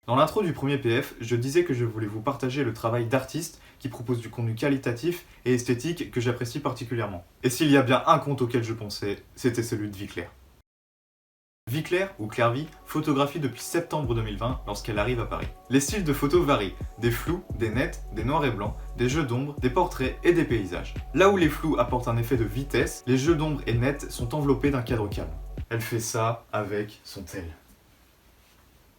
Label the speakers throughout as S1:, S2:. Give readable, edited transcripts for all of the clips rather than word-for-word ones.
S1: Dans l'intro du premier PF, je disais que je voulais vous partager le travail d'artistes qui proposent du contenu qualitatif et esthétique que j'apprécie particulièrement. Et s'il y a bien un compte auquel je pensais, c'était celui de Viclair. Viclair, ou Clairvy, photographie depuis septembre 2020 lorsqu'elle arrive à Paris. Les styles de photos varient, des flous, des nets, des noirs et blancs, des jeux d'ombre, des portraits et des paysages. Là où les flous apportent un effet de vitesse, les jeux d'ombre et nets sont enveloppés d'un cadre calme. Elle fait ça avec son tel.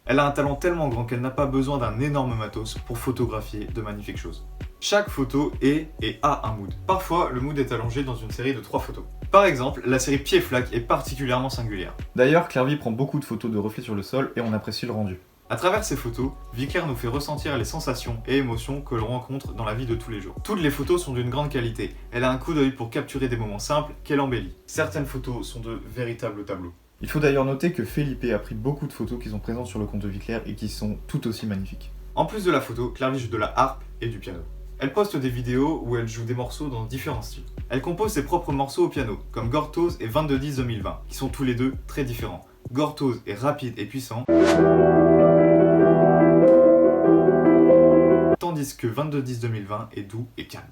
S1: Elle a un talent tellement grand qu'elle n'a pas besoin d'un énorme matos pour photographier de magnifiques choses. Chaque photo est et a un mood. Parfois, le mood est allongé dans une série de 3 photos. Par exemple, la série Pied-Flaque est particulièrement singulière. D'ailleurs, Clairvy prend beaucoup de photos de reflets sur le sol et on apprécie le rendu. À travers ces photos, Viclair nous fait ressentir les sensations et émotions que l'on rencontre dans la vie de tous les jours. Toutes les photos sont d'une grande qualité. Elle a un coup d'œil pour capturer des moments simples qu'elle embellit. Certaines photos sont de véritables tableaux. Il faut d'ailleurs noter que Felipe a pris beaucoup de photos qui sont présentes sur le compte de Viclair et qui sont tout aussi magnifiques. En plus de la photo, Clairvy joue de la harpe et du piano. Elle poste des vidéos où elle joue des morceaux dans différents styles. Elle compose ses propres morceaux au piano, comme Gortose et 2210-2020, qui sont tous les deux très différents. Gortose est rapide et puissant, tandis que 2210-2020 est doux et calme.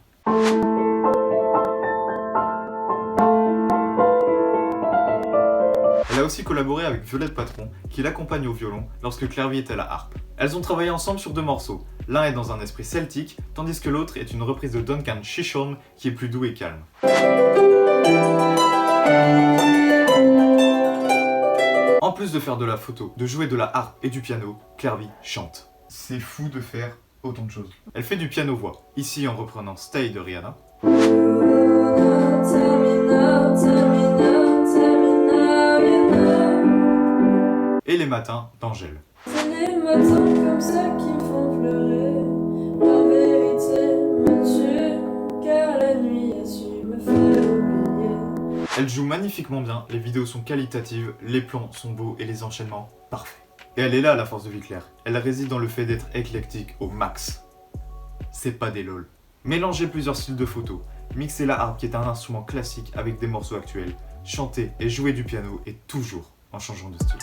S1: Elle a aussi collaboré avec Violette Patron, qui l'accompagne au violon lorsque Clairvy est à la harpe. Elles ont travaillé ensemble sur 2 morceaux. L'un est dans un esprit celtique, tandis que l'autre est une reprise de Duncan Shishorn qui est plus doux et calme. En plus de faire de la photo, de jouer de la harpe et du piano, Clairvy chante. C'est fou de faire autant de choses. Elle fait du piano-voix, ici en reprenant Stay de Rihanna. Et les matins d'Angèle.
S2: C'est les matins comme ça qui me font pleurer. La vérité me tue, car la nuit a su me faire oublier.
S1: Elle joue magnifiquement bien, les vidéos sont qualitatives, les plans sont beaux et les enchaînements parfaits. Et elle est là la force de Viclair. Elle réside dans le fait d'être éclectique au max. C'est pas des lol. Mélanger plusieurs styles de photos, mixer la harpe qui est un instrument classique avec des morceaux actuels, chanter et jouer du piano et toujours en changeant de style.